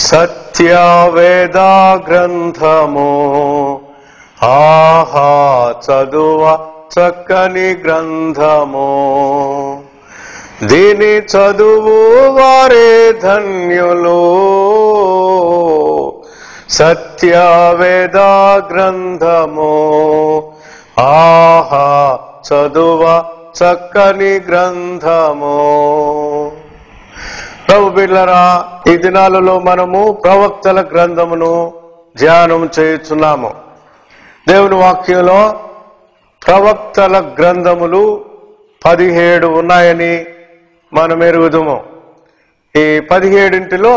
సత్యవేద గ్రంథము ఆహా చదువ చక్కని గ్రంథము, దీని చదువు వారే ధన్యులు. సత్యవేద గ్రంథము ఆహా చదువ చక్కని గ్రంథము. ప్రభు బిడ్డలారా, ఈ దినాలలో మనము ప్రవక్తల గ్రంథమును ధ్యానం చేయుచున్నాము. దేవుని వాక్యంలో ప్రవక్తల గ్రంథములు 17 ఉన్నాయని మనం ఎరుగుదుము. ఈ 17లో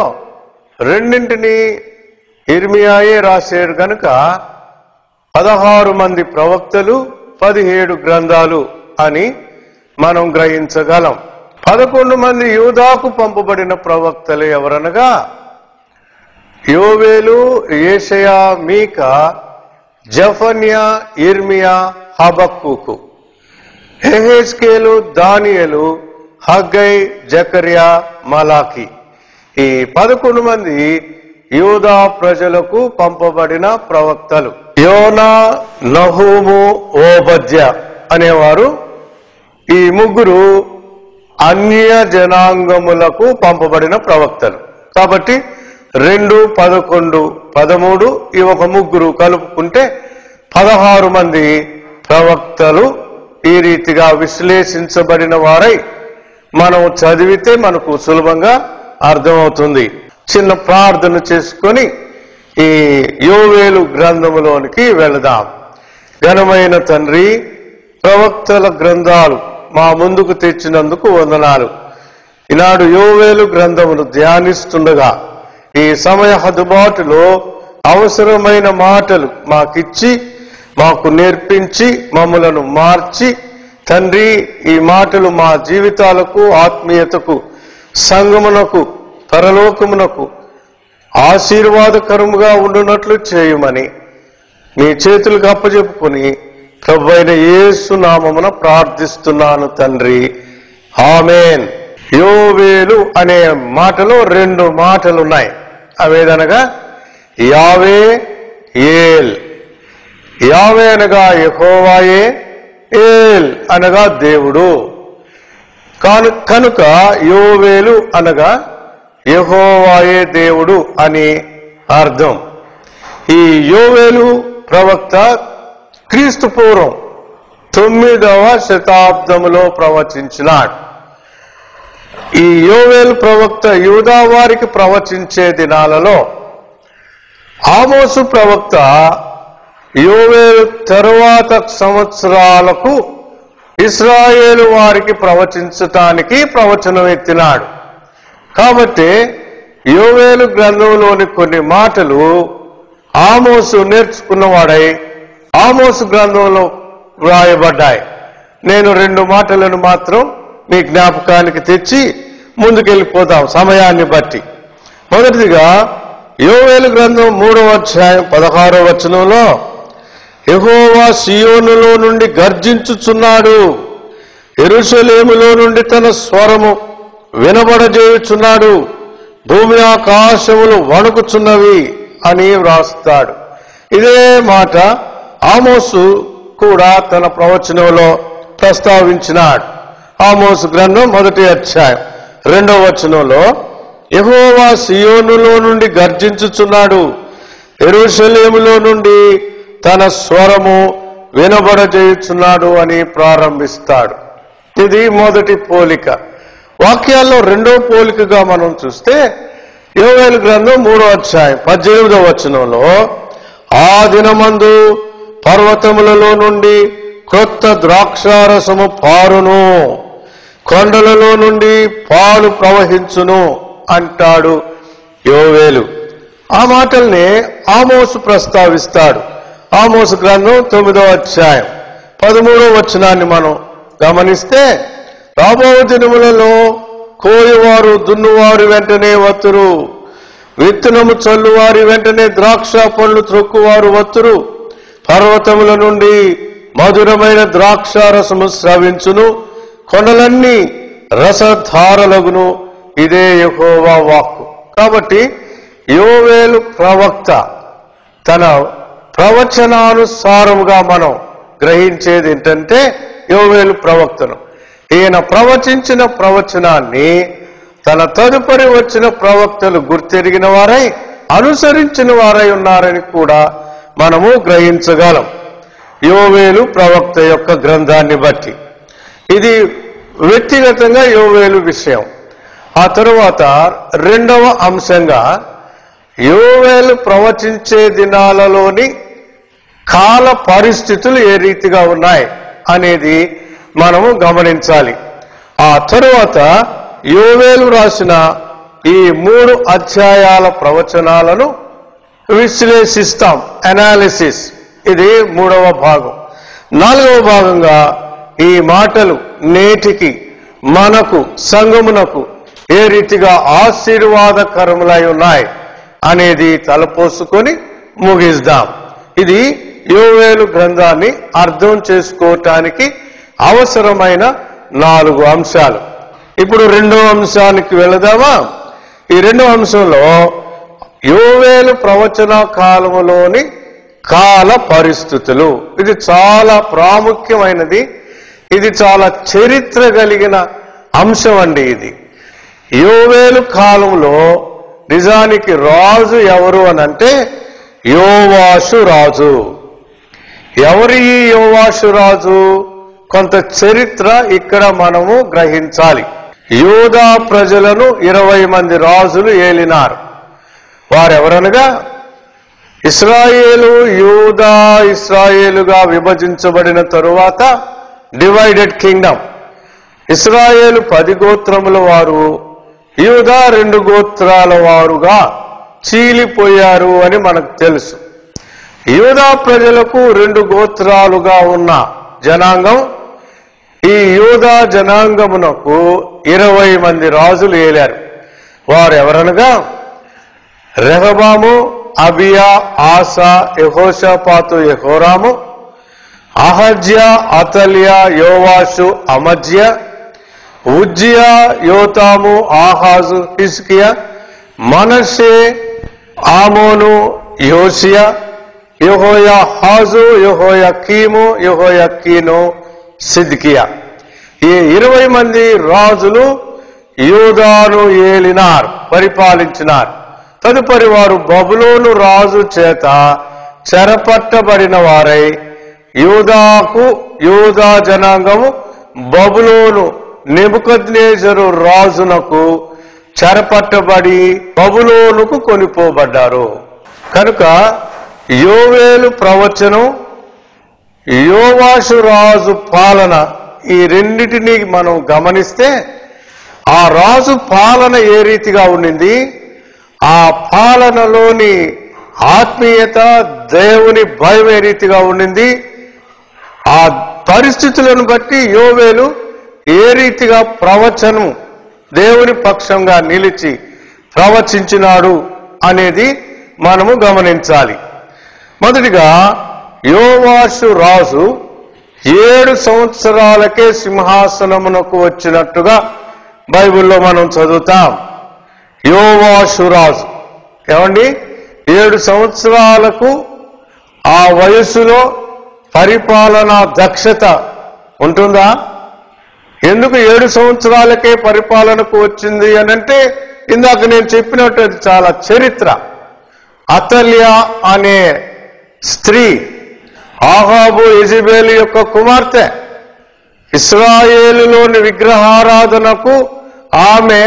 2 ఇర్మియాయే రాశారు కనుక 16 మంది ప్రవక్తలు 17 గ్రంథాలు అని మనం గ్రహించగలం. 11 మంది యూదాకు పంపబడిన ప్రవక్తలు ఎవరనగా యోవేలు, యెషయా, మీకా, జఫన్యా, ఇర్మియా, హబక్కూకు. యెహెజ్కేలు, దానియేలు, హగ్గై, జకర్యా, మలాకి. ఈ 11 మంది యూదా ప్రజలకు పంపబడిన ప్రవక్తలు. యోనా, నహూము, ఓబద్య అనేవారు ఈ ముగ్గురు అన్య జనాంగములకు పంపబడిన ప్రవక్తలు. కాబట్టి 2, 11, 13 ఈ ఒక ముగ్గురు కలుపుకుంటే 16 మంది ప్రవక్తలు ఈ రీతిగా విశ్లేషించబడిన వారై మనం చదివితే మనకు సులభంగా అర్థమవుతుంది. చిన్న ప్రార్థన చేసుకొని ఈ యోవేలు గ్రంథములోనికి వెళదాం. ఘనమైన తండ్రి, ప్రవక్తల గ్రంథాలు మా ముందుకు తెచ్చినందుకు వందనాలు. ఈనాడు యోవేలు గ్రంథమును ధ్యానిస్తుండగా ఈ సమయ హద్దుబాటులో అవసరమైన మాటలు మాకిచ్చి, మాకు నేర్పించి, మమ్ములను మార్చి తండ్రి, ఈ మాటలు మా జీవితాలకు, ఆత్మీయతకు, సంగమునకు, పరలోకమునకు ఆశీర్వాదకరముగా ఉండునట్లు చేయమని మీ చేతులకు అప్పచెప్పుకొని ప్రభువైన యేసు నామమున ప్రార్థిస్తున్నాను తండ్రి, ఆమేన్. యోవేలు అనే మాటలో 2 మాటలున్నాయి. అవేదనగా యావే, ఏల్. యావే అనగా యెహోవాయే, ఏల్ అనగా దేవుడు. కనుక యోవేలు అనగా యెహోవాయే దేవుడు అని అర్థం. ఈ యోవేలు ప్రవక్త క్రీస్తు పూర్వం 9వ శతాబ్దములో ప్రవచించినాడు. ఈ యోవేలు ప్రవక్త యూదా వారికి ప్రవచించే దినాలలో ఆమోసు ప్రవక్త యోవేలు తరువాత సంవత్సరాలకు ఇశ్రాయేలు వారికి ప్రవచించటానికి ప్రవచనం ఎత్తినాడు. కాబట్టి యోవేలు గ్రంథంలోని కొన్ని మాటలు ఆమోసు నేర్చుకున్నవాడై ఆమోసు గ్రంథంలో వ్రాయబడ్డాయి. నేను 2 మాటలను మాత్రం మీ జ్ఞాపకానికి తెచ్చి ముందుకెళ్ళిపోతాం సమయాన్ని బట్టి. మొదటిదిగా యోవేలు గ్రంథం 3వ అధ్యాయం 16వ వచనంలో యెహోవా సియోనులో నుండి గర్జించుచున్నాడు, యెరూషలేములో నుండి తన స్వరము వినబడజేయుచున్నాడు, భూమి ఆకాశములు వణుకుచున్నవి అని వ్రాస్తాడు. ఇదే మాట ఆమోసు కూడా తన ప్రవచనంలో ప్రస్తావించినాడు. ఆమోసు గ్రంథం 1వ అధ్యాయం 2వ వచనంలో యెహోవా సియోనులో నుండి గర్జించుచున్నాడు, యెరూషలేములో నుండి తన స్వరము వినబడజేయుచున్నాడు అని ప్రారంభిస్తాడు. ఇది మొదటి పోలిక. వాక్యాల్లో 2వ పోలికగా మనం చూస్తే యోవేలు గ్రంథం 3వ అధ్యాయం 18వ వచనంలో ఆ దినమందు పర్వతములలో నుండి క్రొత్త ద్రాక్షారసము పారును, కొండలలో నుండి పాలు ప్రవహించును అంటాడు యోవేలు. ఆ మాటల్ని ఆమోసు ప్రస్తావిస్తాడు. ఆమోసు గ్రంథం 9వ అధ్యాయం 13వ వచనాన్ని మనం గమనిస్తే రాబో దినములలో కోయువారు దున్నువారి వెంటనే వత్తురు, విత్తనము చల్లువారి వెంటనే ద్రాక్ష పండ్లు త్రొక్కువారు వత్తురు, పర్వతముల నుండి మధురమైన ద్రాక్షారసము స్రవించును, కొండలన్నీ రసధారలగును, ఇదే యెహోవా వాక్కు. కాబట్టి యోవేలు ప్రవక్త తన ప్రవచనానుసారముగా మనం గ్రహించేది ఏంటంటే యోవేలు ప్రవక్తను ఈయన ప్రవచించిన ప్రవచనాన్ని తన తదుపరి వచ్చిన ప్రవక్తలు గుర్తెరిగిన వారై అనుసరించిన వారై ఉన్నారని కూడా మనము గ్రహించగలం యోవేలు ప్రవక్త యొక్క గ్రంథాన్ని బట్టి. ఇది వ్యక్తిగతంగా యోవేలు విషయం. ఆ తరువాత రెండవ అంశంగా యోవేలు ప్రవచించే దినాలలోని కాల పరిస్థితులు ఏ రీతిగా ఉన్నాయి అనేది మనము గమనించాలి. ఆ తరువాత యోవేలు రాసిన ఈ 3 అధ్యాయాల ప్రవచనాలను విశ్లేషిస్తాం, అనాలిసిస్. ఇది 3వ భాగం. 4వ భాగంగా ఈ మాటలు నేటికి మనకు సంఘమునకు ఏ రీతిగా ఆశీర్వాదకరములై ఉన్నాయి అనేది తలపోసుకొని ముగిద్దాం. ఇది యోవేలు గ్రంథాన్ని అర్థం చేసుకోవటానికి అవసరమైన 4 అంశాలు. ఇప్పుడు రెండవ అంశానికి వెళదామా? ఈ రెండవ అంశంలో యోవేలు ప్రవచన కాలములోని కాల పరిస్థితులు. ఇది చాలా ప్రాముఖ్యమైనది. ఇది చాలా చరిత్ర కలిగిన అంశం అండి. ఇది యోవేలు కాలంలో నిజానికి రాజు ఎవరు అనంటే యోవాషు రాజు. ఎవరి ఈ యోవాషు రాజు? కొంత చరిత్ర ఇక్కడ మనము గ్రహించాలి. యూదా ప్రజలను 20 మంది రాజులు ఏలినారు. వారెవరనగా ఇశ్రాయేలు, యూదా ఇశ్రాయేలుగా విభజించబడిన తరువాత డివైడెడ్ కింగ్డమ్. ఇశ్రాయేలు 10 గోత్రముల వారు, యూదా 2 గోత్రాల వారుగా చీలిపోయారు అని మనకు తెలుసు. యూదా ప్రజలకు 2 గోత్రాలుగా ఉన్న జనాంగం, ఈ యూదా జనాంగమునకు 20 మంది రాజులు ఏలారు. వారు ఎవరనగా రెహబాము, అబియా, ఆసా, యెహోషాపాతు, యెహోరాము, అహజ్యా, అతల్యా, యోవాషు, అమజ్యా, ఉజ్జియా, యోతాము, ఆహాజు, హిజ్కియా, మనషే, ఆమోను, యోషియా, యెహోయాహాజు, యెహోయాకీము, యెహోయాకీను, సిద్కియా. ఈ 20 మంది రాజులు యూదాను ఏలినారు, పరిపాలించినారు. తదుపరి వారు బబులోను రాజు చేత చెరపట్టబడిన వారై యూదా జనాంగము బబులోను నెబుకద్నెజరు రాజునకు చెరపట్టబడి బబులోనుకు కొనిపోబడ్డారు. కనుక యోవేలు ప్రవచనం, యోవాషు రాజు పాలన, ఈ రెండిటిని మనం గమనిస్తే ఆ రాజు పాలన ఏ రీతిగా ఉండింది, ఆ పాలనలోని ఆత్మీయత, దేవుని భయం ఏ రీతిగా ఉండింది, ఆ పరిస్థితులను బట్టి యోవేలు ఏ రీతిగా ప్రవచనం దేవుని పక్షంగా నిలిచి ప్రవచించినాడు అనేది మనము గమనించాలి. మొదటిగా యోవాషు రాజు 7 సంవత్సరాలకే సింహాసనమునకు వచ్చినట్టుగా బైబిల్లో మనం చదువుతాం. యోవాషు రాజు ఏమండి 7 సంవత్సరాలకు ఆ వయస్సులో పరిపాలనా దక్షత ఉంటుందా? ఎందుకు 7 సంవత్సరాలకే పరిపాలనకు వచ్చింది అనంటే ఇందాక నేను చెప్పినట్టు అది చాలా చరిత్ర. అతల్యా అనే స్త్రీ ఆహాబు యెజెబెలు యొక్క కుమార్తె. ఇశ్రాయేలులోని విగ్రహారాధనకు ఆమె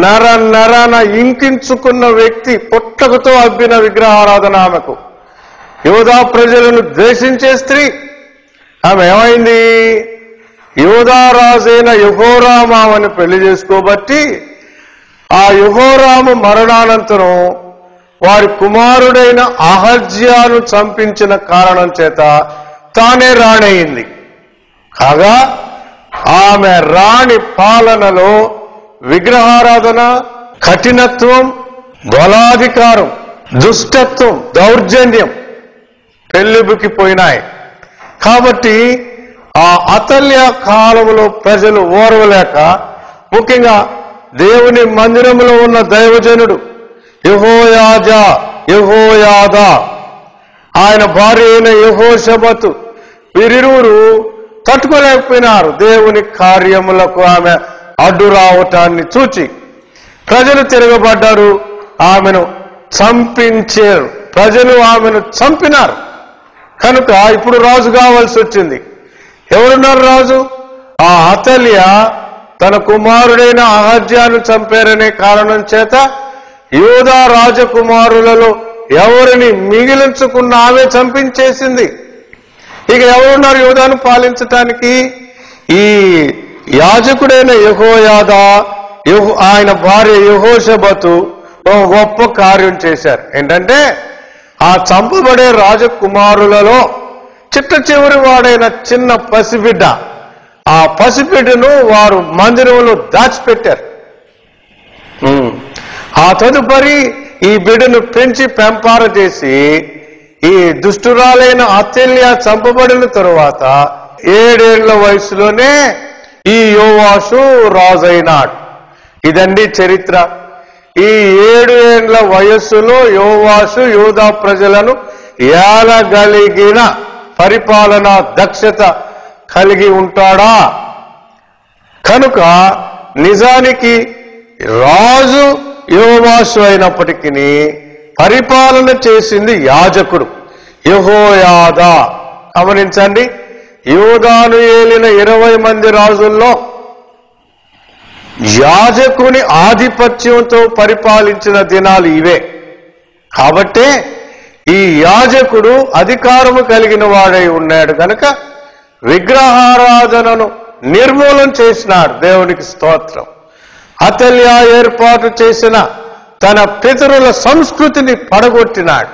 నరన ఇంకించుకున్న వ్యక్తి. పుట్టకతో అబ్బిన విగ్రహారాధన ఆమెకు. యూదా ప్రజలను ద్వేషించే స్త్రీ. ఆమె ఏమైంది? యూదా రాజైన యెహోరాము ఆమెను పెళ్లి చేసుకోబట్టి ఆ యెహోరాము మరణానంతరం వారి కుమారుడైన అహజ్యాను చంపించిన కారణం చేత తానే రాణయింది. కాగా ఆమె రాణి పాలనలో విగ్రహారాధన, కఠినత్వం, బలాధికారం, దుష్టత్వం, దౌర్జన్యం పెళ్లిబుకిపోయినాయి. కాబట్టి ఆ అతల్య కాలంలో ప్రజలు ఓర్వలేక, ముఖ్యంగా దేవుని మందిరంలో ఉన్న దైవజనుడు యెహోయాదా, ఆయన భార్య అయిన యెహోషబతు, వీరిరువురు తట్టుకోలేకపోయినారు. దేవుని కార్యములకు ఆమె అడ్డు రావటాన్ని చూచి ప్రజలు తిరగబడ్డారు, ఆమెను చంపించారు. ప్రజలు ఆమెను చంపినారు. కనుక ఇప్పుడు రాజు కావాల్సి వచ్చింది. ఎవరున్నారు రాజు? ఆ అతల్య తన కుమారుడైన అహజ్యాను చంపారనే కారణం చేత యూదా రాజకుమారులలో ఎవరిని మిగిలించుకున్న ఆమె చంపించేసింది. ఇక ఎవరున్నారు యూదాను పాలించటానికి? ఈ యాజకుడైన యెహోయాదా, ఆయన భార్య యెహోషబతు ఒక గొప్ప కార్యం చేశారు. ఏంటంటే ఆ చంపబడే రాజకుమారులలో చిట్ట చివరి వాడైన చిన్న పసిబిడ్డ, ఆ పసిబిడ్డను వారు మందిరంలో దాచిపెట్టారు. ఆ తదుపరి ఈ బిడ్డను పెంచి పెంపార చేసి ఈ దుష్టురాలైన అతల్య చంపబడిన తరువాత 7 ఏళ్ల వయసులోనే ఈ యోవాషు రాజైనాడు. ఇదండి చరిత్ర. ఈ 7 ఏళ్ల వయస్సులో యోవాషు యూదా ప్రజలను ఏలగలిగిన పరిపాలనా దక్షత కలిగి ఉంటాడా? కనుక నిజానికి రాజు యోవాషు అయినప్పటికీ పరిపాలన చేసింది యాజకుడు యెహోయాదా. గమనించండి, యూదాను ఏలిన 20 మంది రాజుల్లో యాజకుని ఆధిపత్యంతో పరిపాలించిన దినాలు ఇవే. కాబట్టే ఈ యాజకుడు అధికారము కలిగిన వాడై ఉన్నాడు కనుక విగ్రహారాధనను నిర్మూలన చేసినాడు. దేవునికి స్తోత్రం. అతల్య ఏర్పాటు చేసిన తన పితరుల సంస్కృతిని పడగొట్టినాడు.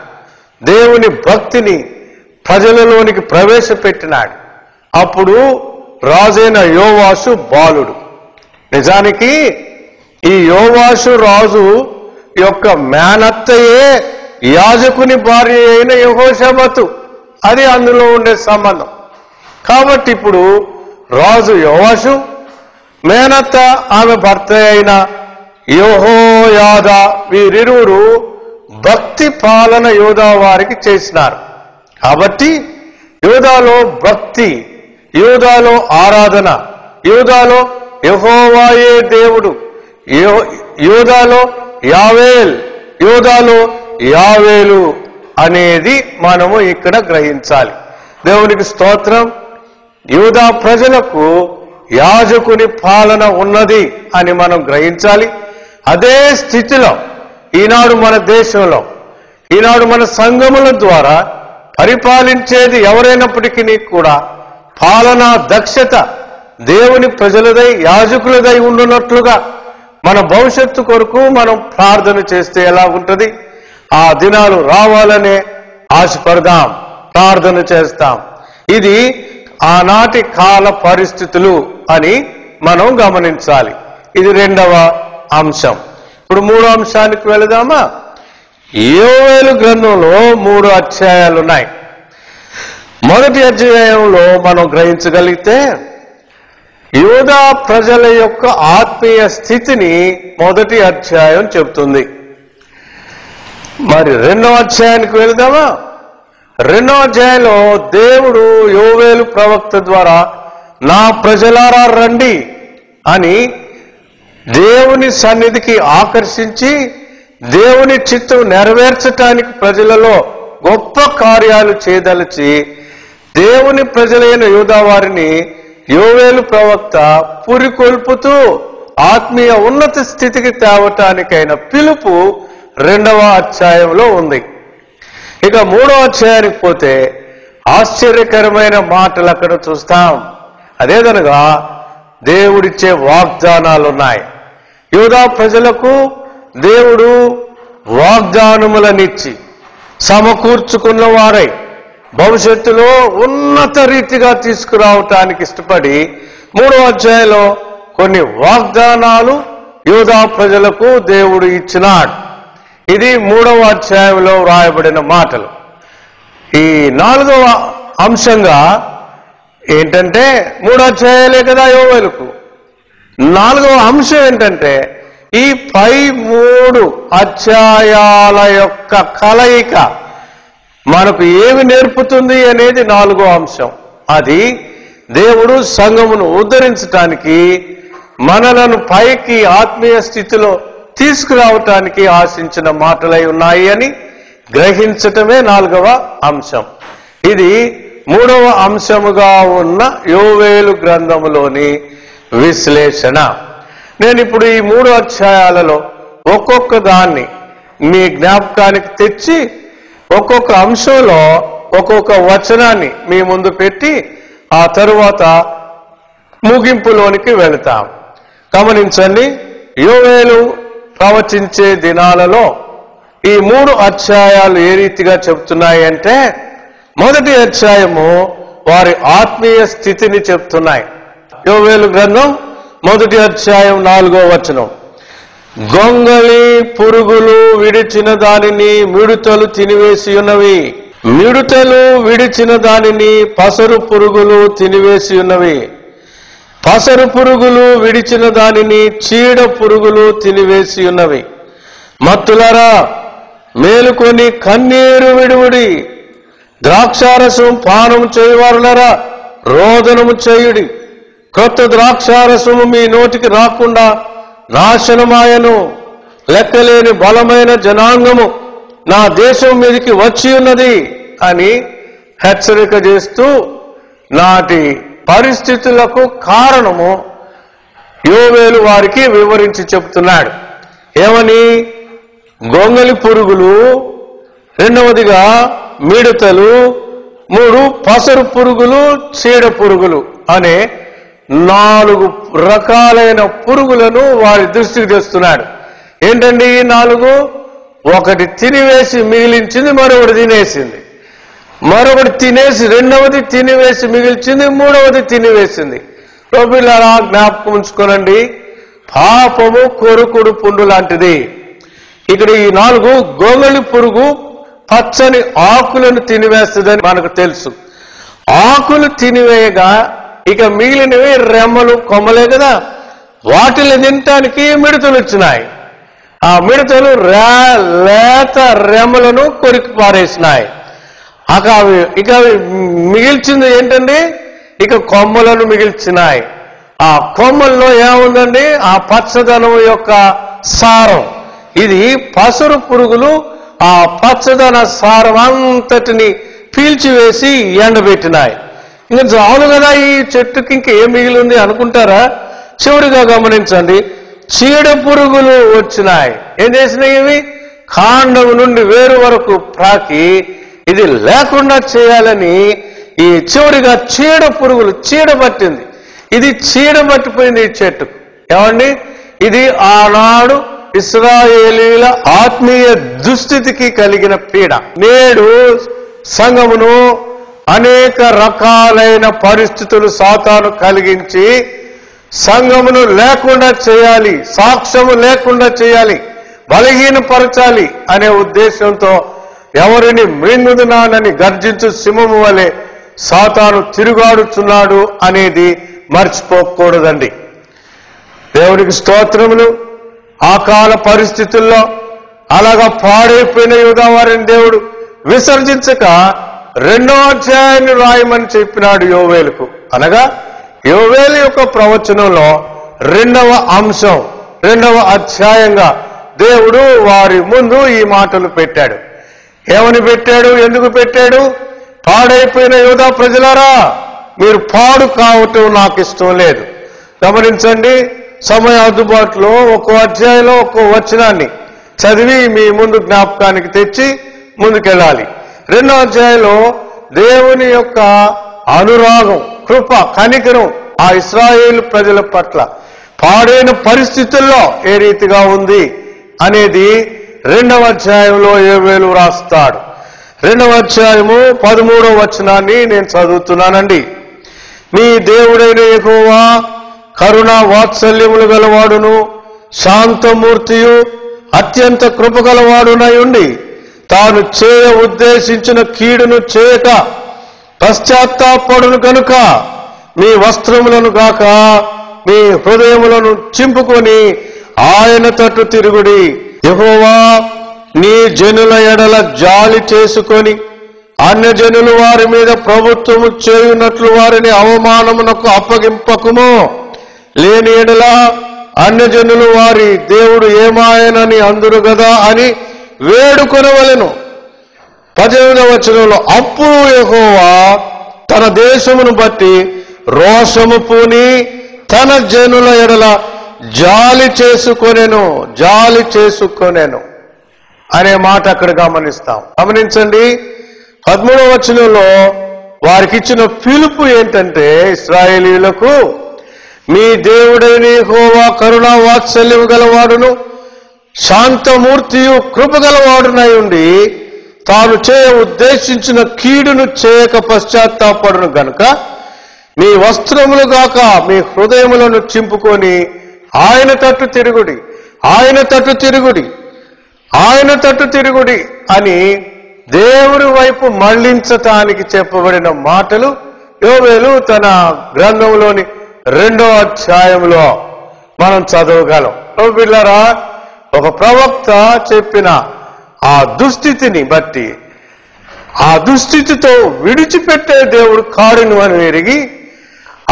దేవుని భక్తిని ప్రజలలోనికి ప్రవేశపెట్టినాడు. అప్పుడు రాజైన యోవాషు బాలుడు. నిజానికి ఈ యోవాషు రాజు యొక్క మేనత్తయే యాజకుని భార్య అయిన యెహోషబతు. అది అందులో ఉండే సంబంధం. కాబట్టి ఇప్పుడు రాజు యోవాషు, మేనత్త ఆమె భర్త అయిన యెహోయాదా, వీరిరువురు భక్తి పాలన యూదా వారికి చేసినారు. కాబట్టి యూదాలో భక్తి, యూదాలో ఆరాధన, యూదాలో యెహోవాయే దేవుడు, యూదాలో యావేల్, యూదాలో యావేలు అనేది మనము ఇక్కడ గ్రహించాలి. దేవునికి స్తోత్రం. యూదా ప్రజలకు యాజకుని పాలన ఉన్నది అని మనం గ్రహించాలి. అదే స్థితిలో ఈనాడు మన దేశంలో, ఈనాడు మన సంఘముల ద్వారా పరిపాలించేది ఎవరైనప్పటికీ కూడా పాలనా దక్షత దేవుని ప్రజలదై యాజకులదై ఉండునట్లుగా మన భవిష్యత్తు కొరకు మనం ప్రార్థన చేస్తే ఎలా ఉంటుంది? ఆ దినాలు రావాలనే ఆశపడదాం, ప్రార్థన చేస్తాం. ఇది ఆనాటి కాల పరిస్థితులు అని మనం గమనించాలి. ఇది 2వ అంశం. ఇప్పుడు 3వ అంశానికి వెళదామా? యోవేలు గ్రంథంలో 3 అధ్యాయాలు ఉన్నాయి. మొదటి అధ్యాయంలో మనం గ్రహించగలిగితే యూదా ప్రజల యొక్క ఆత్మీయ స్థితిని మొదటి అధ్యాయం చెబుతుంది. మరి 2వ అధ్యాయానికి వెళదామా? 2వ అధ్యాయంలో దేవుడు యోవేలు ప్రవక్త ద్వారా నా ప్రజలారా రండి అని దేవుని సన్నిధికి ఆకర్షించి దేవుని చిత్తం నెరవేర్చటానికి ప్రజలలో గొప్ప కార్యాలు చేయదలిచి దేవుని ప్రజలైన యూదా వారిని యోవేలు ప్రవక్త పురికొల్పుతూ ఆత్మీయ ఉన్నత స్థితికి తేవటానికైన పిలుపు 2వ అధ్యాయంలో ఉంది. ఇక 3వ అధ్యాయానికి పోతే ఆశ్చర్యకరమైన మాటలు అక్కడ చూస్తాం. అదేదనగా దేవుడిచ్చే వాగ్దానాలు ఉన్నాయి. యూదా ప్రజలకు దేవుడు వాగ్దానములనిచ్చి సమకూర్చుకున్న వారై భవిష్యత్తులో ఉన్నత రీతిగా తీసుకురావటానికి ఇష్టపడి 3వ అధ్యాయంలో కొన్ని వాగ్దానాలు యూదా ప్రజలకు దేవుడు ఇచ్చినాడు. ఇది 3వ అధ్యాయంలో వ్రాయబడిన మాటలు. ఈ 4వ అంశంగా ఏంటంటే 3 అధ్యాయాలే కదా యోవేలుకు. 4వ అంశం ఏంటంటే ఈ పై 3 అధ్యాయాల యొక్క కలయిక మనకు ఏమి నేర్పుతుంది అనేది 4వ అంశం. అది దేవుడు సంఘమును ఉద్ధరించటానికి, మనలను పైకి ఆత్మీయ స్థితిలో తీసుకురావటానికి ఆశించిన మాటలై ఉన్నాయి అని గ్రహించటమే 4వ అంశం. ఇది 3వ అంశముగా ఉన్న యోవేలు గ్రంథములోని విశ్లేషణ. నేను ఇప్పుడు ఈ 3 అధ్యాయాలలో ఒక్కొక్క దాన్ని మీ జ్ఞాపకానికి తెచ్చి ఒక్కొక్క అంశంలో ఒక్కొక్క వచనాన్ని మీ ముందు పెట్టి ఆ తరువాత ముగింపులోనికి వెళతాం. గమనించండి, యోవేలు ప్రవచించే దినాలలో ఈ 3 అధ్యాయాలు ఏ రీతిగా చెప్తున్నాయి అంటే, మొదటి అధ్యాయము వారి ఆత్మీయ స్థితిని చెప్తున్నాయి. యోవేలు గ్రంథం మొదటి అధ్యాయం 4వ వచనం, గొంగళి పురుగులు విడిచిన దానిని మిడుతలు తినివేసి ఉన్నవి, మిడుతలు విడిచిన దానిని పసరు పురుగులు తినివేసి ఉన్నవి, పసరు పురుగులు విడిచిన దానిని చీడ పురుగులు తినివేసి ఉన్నవి. మత్తులారా మేలుకొని కన్నీరు విడువుడి, ద్రాక్షారసం పానం చేయవారులరా రోదనము చేయుడి. కొత్త ద్రాక్షారసము మీ నోటికి రాకుండా నాశనమాయను. లెక్కలేని బలమైన జనాంగము నా దేశం మీదకి వచ్చి ఉన్నది అని హెచ్చరిక చేస్తూ నాటి పరిస్థితులకు కారణము యోవేలు వారికి వివరించి చెప్తున్నాడు. ఏమని? గొంగలి పురుగులు, రెండవదిగా మిడతలు, 3 పసరు పురుగులు, చీడ పురుగులు అనే 4 రకాలైన పురుగులను వారి దృష్టికి తెస్తున్నాడు. ఏంటండి ఈ 4? ఒకటి తినివేసి మిగిలించింది, మరొకటి తినేసింది, మరొకటి తినేసి రెండవది తినివేసి మిగిల్చింది, మూడవది తినివేసింది. పిల్లరా జ్ఞాపకం ఉంచుకోనండి, పాపము కొరుకుడు పుండు లాంటిది. ఇక్కడ ఈ 4 గొంగళి పురుగు పచ్చని ఆకులను తినివేస్తుందని మనకు తెలుసు. ఆకులు తినివేయగా ఇక మిగిలినవి రెమ్మలు, కొమ్మలే కదా, వాటిని తినటానికి మిడతలు వచ్చినాయి. ఆ మిడతలు లేత రెమ్మలను కొరికి పారేసినాయి. ఇక మిగిల్చింది ఏంటండి? ఇక కొమ్మలను మిగిల్చినాయి. ఆ కొమ్మల్లో ఏముందండి? ఆ పచ్చదనం యొక్క సారం. ఇది పసరు పురుగులు ఆ పచ్చదన సారం అంతటిని పీల్చివేసి ఎండబెట్టినాయి. ఇంకా చాలు కదా ఈ చెట్టుకి ఇంక ఏం మిగిలి ఉంది అనుకుంటారా? చివరిగా గమనించండి, చీడ పురుగులు వచ్చినాయి. ఏం చేసినాయి? ఇవి కాండం నుండి వేరు వరకు ప్రాకి ఇది లేకుండా చేయాలని ఈ చివరిగా చీడ పురుగులు, చీడ పట్టింది. ఇది చీడ పట్టిపోయింది ఈ చెట్టుకు. ఏమండి? ఇది ఆనాడు ఇశ్రాయేలీల ఆత్మీయ దుస్థితికి కలిగిన పీడ. నేడు సంఘమును అనేక రకాలైన పరిస్థితులు సాతాను కలిగించి సంఘమును లేకుండా చేయాలి, సాక్ష్యము లేకుండా చేయాలి, బలహీనపరచాలి అనే ఉద్దేశంతో ఎవరిని మృంగుదునానని గర్జించు సింహము వలె సాతాను తిరుగాడుచున్నాడు అనేది మర్చిపోకూడదండి. దేవునికి స్తోత్రములు. ఆ కాల పరిస్థితుల్లో అలాగా పాడైపోయిన యూదావారిని దేవుడు విసర్జించక 2వ అధ్యాయాన్ని రాయమని చెప్పినాడు యోవేలుకు. అనగా యోవేలు యొక్క ప్రవచనంలో 2వ అంశం, 2వ అధ్యాయంగా దేవుడు వారి ముందు ఈ మాటలు పెట్టాడు. ఏమని పెట్టాడు? ఎందుకు పెట్టాడు? పాడైపోయిన యూదా ప్రజలారా, మీరు పాడు కావటం నాకు ఇష్టం లేదు. గమనించండి, సమయ అందుబాటులో ఒక్కో అధ్యాయంలో ఒక్కో వచనాన్ని చదివి మీ ముందు జ్ఞాపకానికి తెచ్చి ముందుకెళ్ళాలి. 2వ అధ్యాయంలో దేవుని యొక్క అనురాగం, కృప, కనికరం ఆ ఇశ్రాయేలు ప్రజల పట్ల పాడైన పరిస్థితుల్లో ఏ రీతిగా ఉంది అనేది 2వ అధ్యాయంలో యోవేలు రాస్తాడు. 2వ అధ్యాయము 13వ వచనాన్ని నేను చదువుతున్నానండి. మీ దేవుడైన యెహోవా కరుణ వాత్సల్యములు గలవాడును శాంతమూర్తియు అత్యంత కృపగలవాడునై ఉండి తాను చేయ ఉద్దేశించిన కీడును చేయక పశ్చాత్తాపడును కనుక మీ వస్త్రములను గాక మీ హృదయములను చింపుకొని ఆయన తట్టు తిరుగుడి. యెహోవా నీ జనుల ఎడల జాలి చేసుకొని అన్యజనులు వారి మీద ప్రభుత్వము చేయునట్లు వారిని అవమానమునకు అప్పగింపకుము. లేని ఎడల అన్యజనులు వారి దేవుడు ఏమాయనని అందురు గదా అని వేడుకొనవలెను. 18వ వచనంలో అప్పుడు యెహోవా తన దేశమును బట్టి రోషము పూని తన జనుల ఎడల జాలి చేసుకొనెను అనే మాట అక్కడ గమనించండి. 13వ వచనంలో వారికి ఇచ్చిన పిలుపు ఏంటంటే, ఇశ్రాయేలీయులకు మీ దేవుడైన యెహోవా కరుణా వాత్సల్యం గలవాడును శాంతమూర్తియు కృపగలవాడునై ఉండి తాను చేయ ఉద్దేశించిన కీడును చేయక పశ్చాత్తాపడును గనుక మీ వస్త్రములు గాక మీ హృదయములను చింపుకొని ఆయన తట్టు తిరుగుడి అని దేవుడి వైపు మళ్లించటానికి చెప్పబడిన మాటలు యోవేలు తన గ్రంథంలోని 2వ అధ్యాయంలో మనం చదవగలం. పిల్లరా, ఒక ప్రవక్త చెప్పిన ఆ దుస్థితిని బట్టి ఆ దుస్థితితో విడిచిపెట్టే దేవుడు కాడును అని ఎరిగి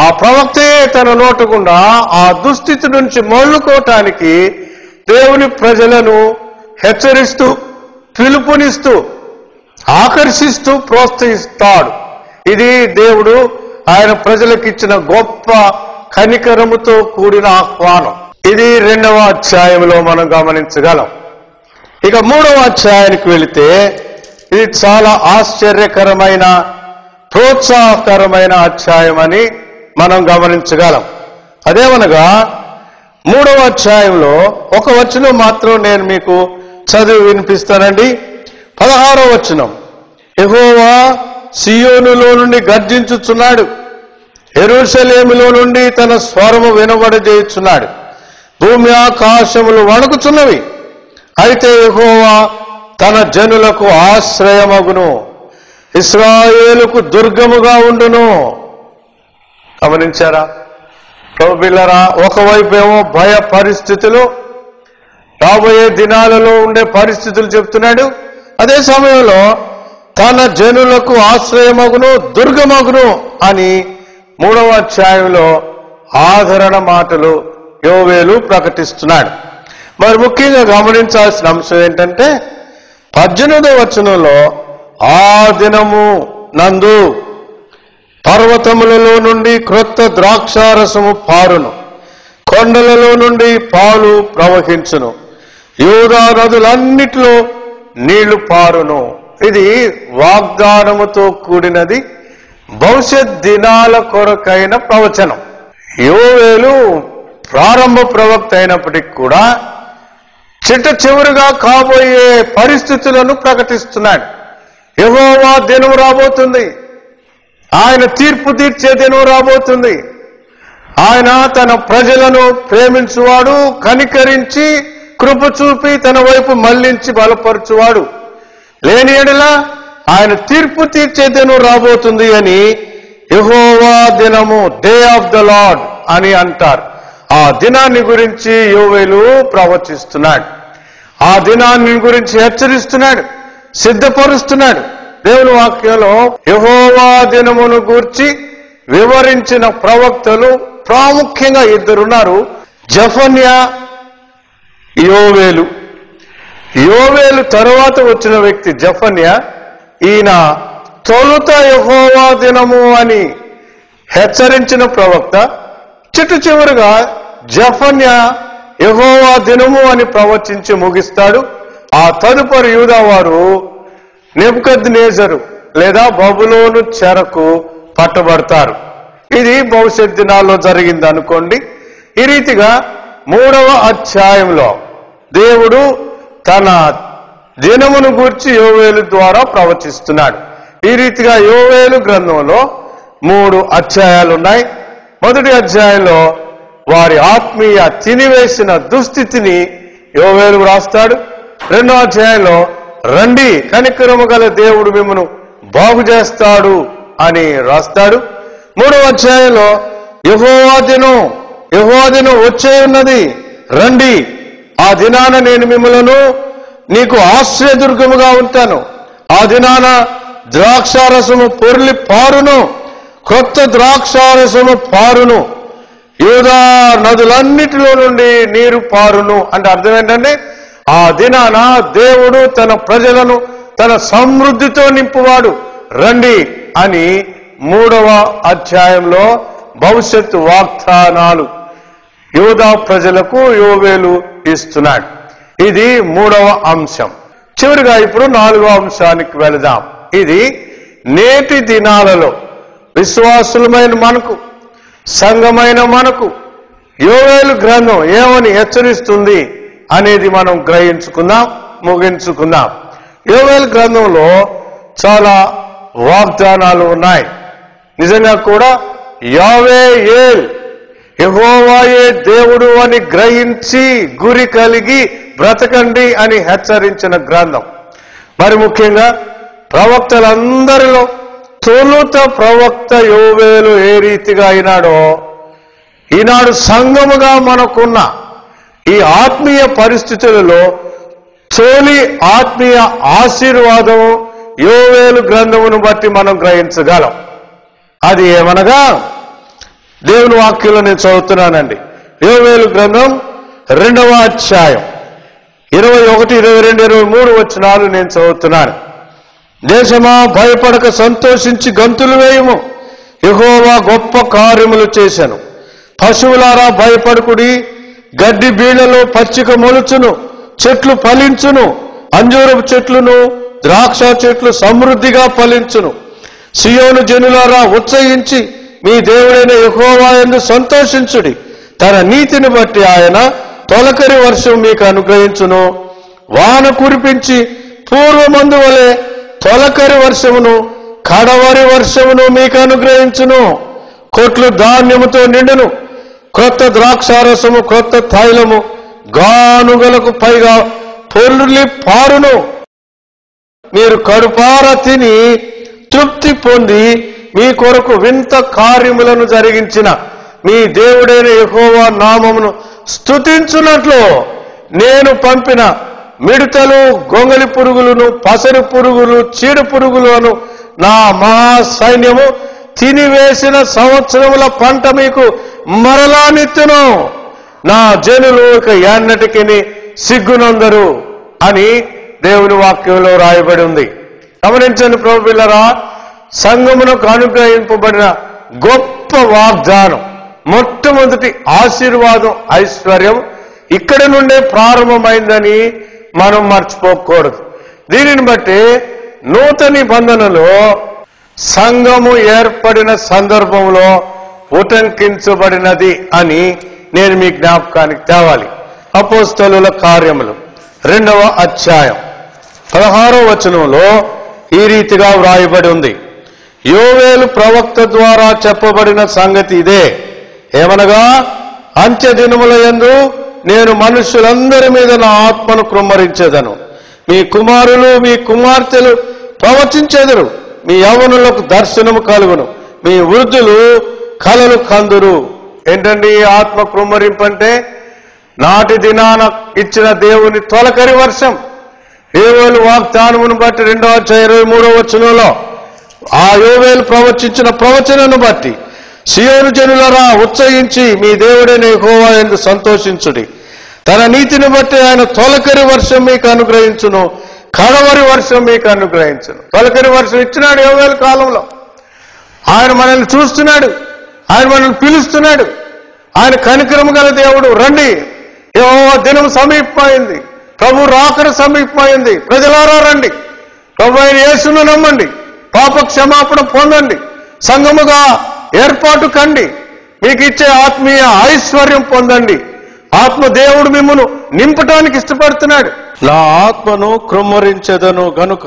ఆ ప్రవక్తయే తన నోట గుండా ఆ దుస్థితి నుంచి మళ్ళుకోవటానికి దేవుని ప్రజలను హెచ్చరిస్తూ, పిలుపునిస్తూ, ఆకర్షిస్తూ ప్రోత్సహిస్తాడు. ఇది దేవుడు ఆయన ప్రజలకు ఇచ్చిన గొప్ప కనికరముతో కూడిన ఆహ్వానం. ఇది 2వ అధ్యాయంలో మనం గమనించగలం. ఇక 3వ అధ్యాయానికి వెళితే ఇది చాలా ఆశ్చర్యకరమైన, ప్రోత్సాహకరమైన అధ్యాయం అని మనం గమనించగలం. అదేమనగా 3వ అధ్యాయంలో ఒక వచనం మాత్రం నేను మీకు చదివి వినిపిస్తానండి. 16వ వచనం, యెహోవా సియోనులో నుండి గర్జించుచున్నాడు, యెరూషలేములో నుండి తన స్వరము వినబడజేయుచున్నాడు. భూమి ఆకాశములు వణుకుచున్నవి, అయితే యెహోవా తన జనులకు ఆశ్రయమగును, ఇశ్రాయేలుకు దుర్గముగా ఉండును. గమనించారా పిల్లరా? ఒకవైపు ఏమో భయ పరిస్థితులు, రాబోయే దినాలలో ఉండే పరిస్థితులు చెప్తున్నాడు. అదే సమయంలో తన జనులకు ఆశ్రయమగును, దుర్గమగును అని 3వ అధ్యాయంలో ఆదరణ మాటలు యోవేలు ప్రకటిస్తున్నాడు. మరి ముఖ్యంగా గమనించాల్సిన అంశం ఏంటంటే 18వ వచనంలో ఆ దినము నందు పర్వతములలో నుండి క్రొత్త ద్రాక్షారసము పారును, కొండలలో నుండి పాలు ప్రవహించును, యూదా నదులన్నిటిలో నీళ్లు పారును. ఇది వాగ్దానముతో కూడినది, భవిష్యత్ దినాల కొరకైన ప్రవచనం. యోవేలు ప్రారంభ ప్రవక్త అయినప్పటికీ కూడా చిట్ట చివరిగా కాబోయే పరిస్థితులను ప్రకటిస్తున్నాడు. యెహోవా దినం రాబోతుంది, ఆయన తీర్పు తీర్చే దినం రాబోతుంది. ఆయన తన ప్రజలను ప్రేమించువాడు, కనికరించి కృప చూపి తన వైపు మళ్లించి బలపరచువాడు. లేని ఎడల ఆయన తీర్పు తీర్చే దినం రాబోతుంది అని యెహోవా దినము, డే ఆఫ్ ద లార్డ్ అని అంటారు. ఆ దినాన్ని గురించి యోవేలు ప్రవచిస్తున్నాడు. ఆ దినాన్ని గురించి హెచ్చరిస్తున్నాడు, సిద్ధపరుస్తున్నాడు. దేవుని వాక్యంలో యెహోవా దినమును గూర్చి వివరించిన ప్రవక్తలు ప్రాముఖ్యంగా 2 ఉన్నారు, జెఫన్యా, యోవేలు. యోవేలు తరువాత వచ్చిన వ్యక్తి జెఫన్యా. ఈయన తొలుత యెహోవా దినము అని హెచ్చరించిన ప్రవక్త. చివరిగా జెఫన్యా యెహోవా దినము అని ప్రవచించి ముగిస్తాడు. ఆ తదుపరి యూదా వారు నెబుకద్నెజరు లేదా బబులోను చెరకు పట్టబడతారు. ఇది భవిష్యత్ దినాల్లో జరిగింది అనుకోండి. ఈ రీతిగా 3వ అధ్యాయంలో దేవుడు తన దినమును గూర్చి యోవేలు ద్వారా ప్రవచిస్తున్నాడు. ఈ రీతిగా యోవేలు గ్రంథంలో 3 అధ్యాయాలు ఉన్నాయి. మొదటి అధ్యాయంలో వారి ఆత్మీయ తినివేసిన దుస్థితిని యోవేలు రాస్తాడు. 2వ అధ్యాయంలో రండి, కనికరము గల దేవుడు మిమ్మను బాగు చేస్తాడు అని రాస్తాడు. 3వ అధ్యాయంలో యెహోవా దినం వచ్చే ఉన్నది, రండి, ఆ దినాన నేను మిమ్మలను నీకు ఆశ్రయదుర్గముగా ఉంటాను. ఆ దినాన ద్రాక్షారసము పొర్లి పారును, క్రొత్త ద్రాక్షారసము పారును, యూదా నదులన్నిటిలో నుండి నీరు పారును. అంటే అర్థం ఏంటంటే, ఆ దినాన దేవుడు తన ప్రజలను తన సమృద్ధితో నింపువాడు, రండి అని 3వ అధ్యాయంలో భవిష్యత్తు వాగ్దానాలు యూదా ప్రజలకు యోవేలు ఇస్తున్నాడు. ఇది 3వ అంశం. చివరిగా ఇప్పుడు 4వ అంశానికి వెళదాం. ఇది నేటి దినాలలో విశ్వాసులమైన మనకు, సంఘమైన మనకు యోవేలు గ్రంథం ఏమని హెచ్చరిస్తుంది అనేది మనం గ్రహించుకుందాం, ముగించుకుందాం. యోవేలు గ్రంథంలో చాలా వాగ్దానాలు ఉన్నాయి. నిజంగా కూడా యావేయేల్, యెహోవాయే దేవుడు అని గ్రహించి గురి కలిగి బ్రతకండి అని హెచ్చరించిన గ్రంథం. మరి ముఖ్యంగా ప్రవక్తలందరిలో తొలుత ప్రవక్త యోవేలు ఏ రీతిగా అయినాడో, ఈనాడు సంఘముగా మనకున్న ఈ ఆత్మీయ పరిస్థితులలో తొలి ఆత్మీయ ఆశీర్వాదం యోవేలు గ్రంథమును బట్టి మనం గ్రహించగలం. అది ఏమనగా, దేవుని వాక్యంలో నేను చదువుతున్నానండి. యోవేలు గ్రంథం 2వ అధ్యాయం 21, 22, 23 వచనాలు నేను చదువుతున్నాను. దేశమా భయపడక సంతోషించి గంతులు వేయము, యెహోవా గొప్ప కార్యములు చేశాను. పశువులారా భయపడుకుడి, గడ్డి బీళ్లలో పచ్చిక మొలుచును, చెట్లు ఫలించును, అంజూరపు చెట్లును ద్రాక్ష చెట్లు సమృద్ధిగా ఫలించును. సియోను జనులారా ఉత్సహించి మీ దేవుడైన యెహోవా యందు సంతోషించుడి. తన నీతిని బట్టి ఆయన తొలకరి వర్షం మీకు అనుగ్రహించును. వాన కురిపించి పూర్వమందు వలె తొలకరి వర్షమును కడవరి వర్షమును మీకు అనుగ్రహించును. కొట్లు ధాన్యముతో నిండును, క్రొత్త ద్రాక్షారసము క్రొత్త తైలము గానుగలకు పైగా పొర్లి పారును. మీరు కడుపార తిని తృప్తి పొంది మీ కొరకు వింత కార్యములను జరిగించిన మీ దేవుడైన యెహోవా నామమును స్తుతించున్నట్లు నేను పంపిన మిడతలు, గొంగలి పురుగులను, పసరు పురుగులు, చీడ పురుగులను నా మహాసైన్యము తినివేసిన సంవత్సరముల పంట మీకు మరలా నిత్తును. నా జనులు ఇక ఎన్నటికి సిగ్గునందరు అని దేవుని వాక్యంలో రాయబడి ఉంది. గమనించండి ప్రభు పిల్లరా, సంఘమునకు అనుగ్రహింపబడిన గొప్ప వాగ్దానం, మొట్టమొదటి ఆశీర్వాదం, ఐశ్వర్యం ఇక్కడి నుండే ప్రారంభమైందని మనం మర్చిపోకూడదు. దీనిని బట్టి నూతన నిబంధనలో సంఘము ఏర్పడిన సందర్భంలో ఉటంకించబడినది అని నేను మీ జ్ఞాపకానికి తేవాలి. అపోస్తలుల కార్యములు 2వ అధ్యాయం 16వ వచనంలో ఈ రీతిగా వ్రాయబడి ఉంది. యోవేలు ప్రవక్త ద్వారా చెప్పబడిన సంగతి ఇదే. ఏమనగా, అంత్య దినముల యందు నేను మనుషులందరి మీద నా ఆత్మను కృమ్మరించెదను. మీ కుమారులు మీ కుమార్తెలు ప్రవచించెదరు, మీ యవ్వనులకు దర్శనము కలుగును, మీ వృద్ధులు కలలు కందురు. ఏంటండి ఈ ఆత్మ కృమ్మరింపంటే? నాటి దినాన ఇచ్చిన దేవుని తొలకరి వర్షం. యోవేలు వాగ్దానమును బట్టి 2వ అధ్యాయం 23వ వచనంలో ఆ యోవేలు ప్రవచించిన ప్రవచనను బట్టి సియోను జనులారా ఉత్సహించి మీ దేవుడైన యెహోవా యందు సంతోషించుడి. తన నీతిని బట్టి ఆయన తొలకరి వర్షం మీకు అనుగ్రహించును, కడవరి వర్షం మీకు అనుగ్రహించును. తొలకరి వర్షం ఇచ్చినాడు యోవేలు కాలంలో. ఆయన మనల్ని చూస్తున్నాడు, ఆయన మనల్ని పిలుస్తున్నాడు. ఆయన కనికరము గల దేవుడు. రండి, యెహోవా దినం సమీపమైంది, ప్రభు రాకడ సమీపమైంది, ప్రజలారా రండి, ప్రభు అయిన యేసును నమ్మండి, పాప క్షమాపణ పొందండి, సంఘముగా ఏర్పాటు కండి, మీకు ఇచ్చే ఆత్మీయ ఐశ్వర్యం పొందండి. ఆత్మ దేవుడు మిమ్మును నింపటానికి ఇష్టపడుతున్నాడు. నా ఆత్మను కృమ్మరించెదను గనుక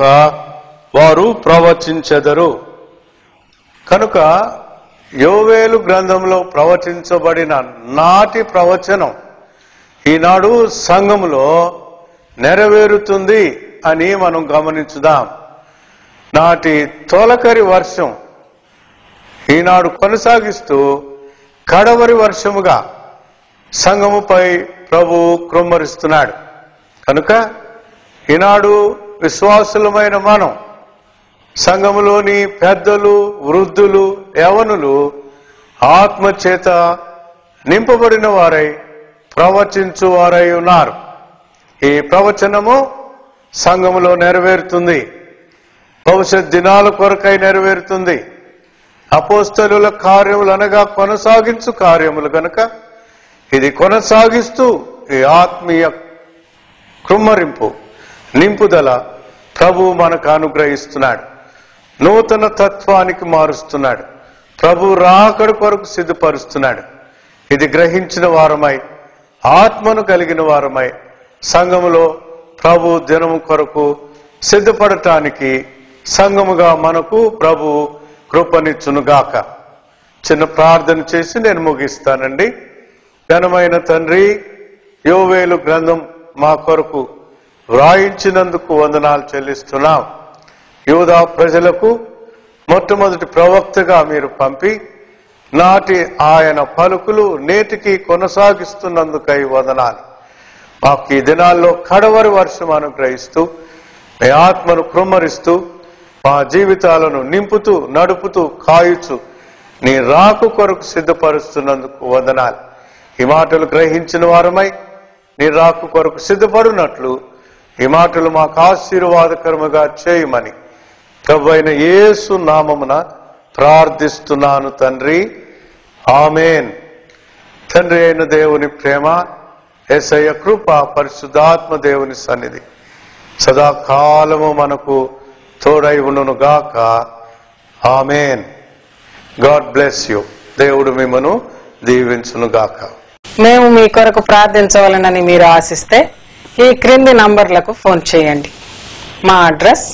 వారు ప్రవచించెదరు. కనుక యోవేలు గ్రంథంలో ప్రవచించబడిన నాటి ప్రవచనం ఈనాడు సంఘములో నెరవేరుతుంది అని మనం గమనించుదాం. నాటి తొలకరి వర్షం ఈనాడు కొనసాగిస్తూ కడవరి వర్షముగా సంఘముపై ప్రభు కృమ్మరిస్తున్నాడు. కనుక ఈనాడు విశ్వాసులమైన మనం, సంఘములోని పెద్దలు, వృద్ధులు, యవనులు ఆత్మచేత నింపబడిన వారై ప్రవచించు వారై ఉన్నారు. ఈ ప్రవచనము సంఘములో నెరవేరుతుంది. భవిష్యత్ దినాల కొరకై నెరవేరుతుంది. అపోస్తలుల కార్యములు అనగా కొనసాగించు కార్యములు కనుక ఇది కొనసాగిస్తూ ఈ ఆత్మీయ కృమ్మరింపు, నింపుదల ప్రభు మనకు అనుగ్రహిస్తున్నాడు. నూతన తత్వానికి మారుస్తున్నాడు. ప్రభు రాకడ కొరకు సిద్ధపరుస్తున్నాడు. ఇది గ్రహించిన వారమై, ఆత్మను కలిగిన వారమై సంఘములో ప్రభు దినము కొరకు సిద్ధపడటానికి సంఘముగా మనకు ప్రభు కృపనిచ్చునుగాక. చిన్న ప్రార్థన చేసి నేను ముగిస్తానండి. ఘనమైన తండ్రి, యోవేలు గ్రంథం మా కొరకు వ్రాయించినందుకు వందనాలు చెల్లిస్తున్నాం. యూదా ప్రజలకు మొట్టమొదటి ప్రవక్తగా మీరు పంపి నాటి ఆయన పలుకులు నేటికి కొనసాగిస్తున్నందుకై వందనాలు. మాకు ఈ దినాల్లో కడవరి వర్షం అనుగ్రహిస్తూ, మీ ఆత్మను కృమ్మరిస్తూ, మా జీవితాలను నింపుతూ, నడుపుతూ, కాయుచు నీ రాకు కొరకు సిద్ధపరుస్తున్నందుకు వందనాలు. ఈ మాటలు గ్రహించిన వారమై నీ రాకు కొరకు సిద్ధపడినట్లు ఈ మాటలు మాకు ఆశీర్వాదకరముగా చేయమని ప్రభు అయిన యేసు నామమున ప్రార్థిస్తున్నాను తండ్రి, ఆమేన్. తండ్రి అయిన దేవుని ప్రేమ, యేసయ్య కృప, పరిశుద్ధాత్మ దేవుని సన్నిధి సదాకాలము మనకు తోడై ఉండును గాక. ఆమేన్. God bless you. దేవుడు మిమ్మను దీవించును గాక. మేము మీ కొరకు ప్రార్థించవాలనని మీరు ఆశిస్తే ఈ క్రింది నంబర్లకు ఫోన్ చేయండి. మా అడ్రస్